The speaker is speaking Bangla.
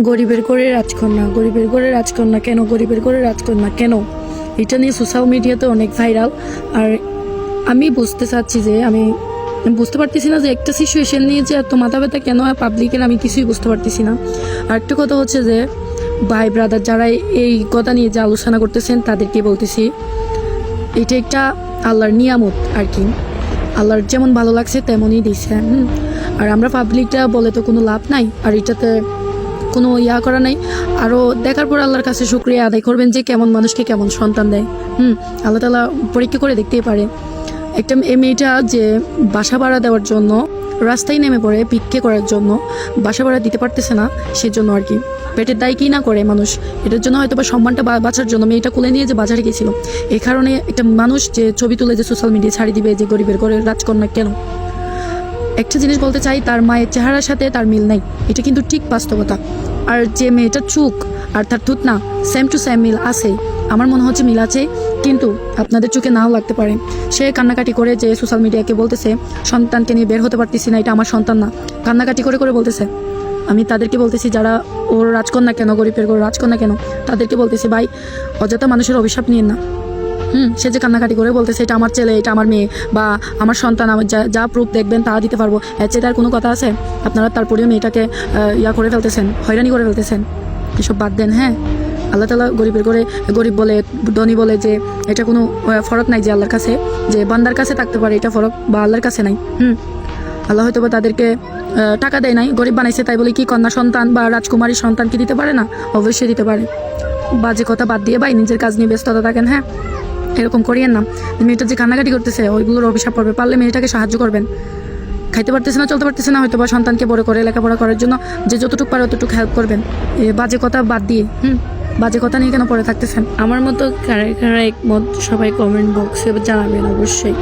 গরিবের ঘরে রাজকন্যা, গরিবের ঘরে রাজকন্যা কেন, গরিবের ঘরে রাজকন্যা কেন, এটা নিয়ে সোশ্যাল মিডিয়াতে অনেক ভাইরাল। আর আমি বুঝতে চাচ্ছি যে আমি বুঝতে পারতেছি না যে একটা সিচুয়েশন নিয়ে যে এত মাথা ব্যথা কেন পাবলিকের, আমি কিছুই বুঝতে পারতেছি না। আর একটা কথা হচ্ছে যে ভাই ব্রাদার যারা এই কথা নিয়ে যে আলোচনা করতেছেন তাদেরকে বলতেছি, এটা একটা আল্লাহর নিয়ামত আর কি, আল্লাহর যেমন ভালো লাগছে তেমনই দিচ্ছে। আর আমরা পাবলিকটা বলে তো কোনো লাভ নাই, আর এটাতে কোনো করা নাই। আরও দেখার পর আল্লাহর কাছে শুকরিয়া আদায় করবেন যে কেমন মানুষকে কেমন সন্তান দেয়। আল্লাহ তাআলা পরীক্ষা করে দেখতেই পারে। একটা মেয়েটা যে বাসা ভাড়া দেওয়ার জন্য রাস্তায় নেমে পড়ে ভিক্ষে করার জন্য, বাসা ভাড়া দিতে পারতেছে না, সেজন্য আর কি পেটের দায় কি না করে মানুষ, এটার জন্য হয়তো বা সম্মানটা বাঁচার জন্য মেয়েটা কোলে নিয়ে যে বাজারে গেছিল, এই কারণে একটা মানুষ যে ছবি তুলে যে সোশ্যাল মিডিয়ায় ছাড়ি দিবে যে গরিবের ঘরে রাজকন্যা কেন। একটা জিনিস বলতে চাই, তার মায়ের চেহারার সাথে তার মিল নাই, এটা কিন্তু ঠিক বাস্তবতা। আর যে মেয়েটার চুক আর তার থুতনা সেম টু সেম মিল আছে, আমার মনে হচ্ছে মিল আছে, কিন্তু আপনাদের চোখে নাও লাগতে পারে। সে কান্নাকাটি করে যে সোশ্যাল মিডিয়াকে বলতেছে সন্তানকে নিয়ে বের হতে পারতেছি না, এটা আমার সন্তান না, কান্নাকাটি করে করে বলতেছে। আমি তাদেরকে বলতেছি যারা ওর রাজকন্যা কেন, গরিবের ঘর রাজকন্যা কেন, তাদেরকে বলতেছি ভাই অযথা মানুষের অভিশাপ নিয়েন না। সে যে কান্নাকাটি করে বলতেছে এটা আমার ছেলে, এটা আমার মেয়ে বা আমার সন্তান, আমার যা প্রুফ দেখবেন তা দিতে পারবো, এর চেয়ে তার কোনো কথা আছে? আপনারা তারপরেও মেয়েটাকে করে ফেলতেছেন, হয়রানি করে ফেলতেছেন। এসব বাদ দেন। হ্যাঁ, আল্লাহ তাআলা গরিবের ঘরে গরিব বলে ধনী বলে যে এটা কোনো ফরক নাই যে আল্লাহর কাছে, যে বান্দার কাছে থাকতে পারে এটা ফরক, বা আল্লাহর কাছে নাই। আল্লাহ হয়তো বা তাদেরকে টাকা দেয় নাই, গরিব বানাইছে, তাই বলে কি কন্যা সন্তান বা রাজকুমারীর সন্তানকে দিতে পারে না? অবশ্যই দিতে পারে। বাজে কথা বাদ দিয়ে ভাই নিজের কাজ নিয়ে ব্যস্ততা থাকেন। হ্যাঁ, এরকম করিয়েন না। মেয়েটা যে কান্নাকাটি করতেছে ওইগুলোর অভিশাপ পড়বে, পারলে মেয়েটাকে সাহায্য করবেন। খাইতে পারতেছে না, চলতে পারতেছে না, হয়তো বা সন্তানকে বড় করে লেখাপড়া করার জন্য যে যতটুকু পারে অতটুকু হেল্প করবেন। বাজে কথা বাদ দিয়ে বাজে কথা নিয়ে কেন পড়ে থাকতেছেন? আমার মতো কারা কারা একমত সবাই কমেন্ট বক্সে জানাবেন অবশ্যই।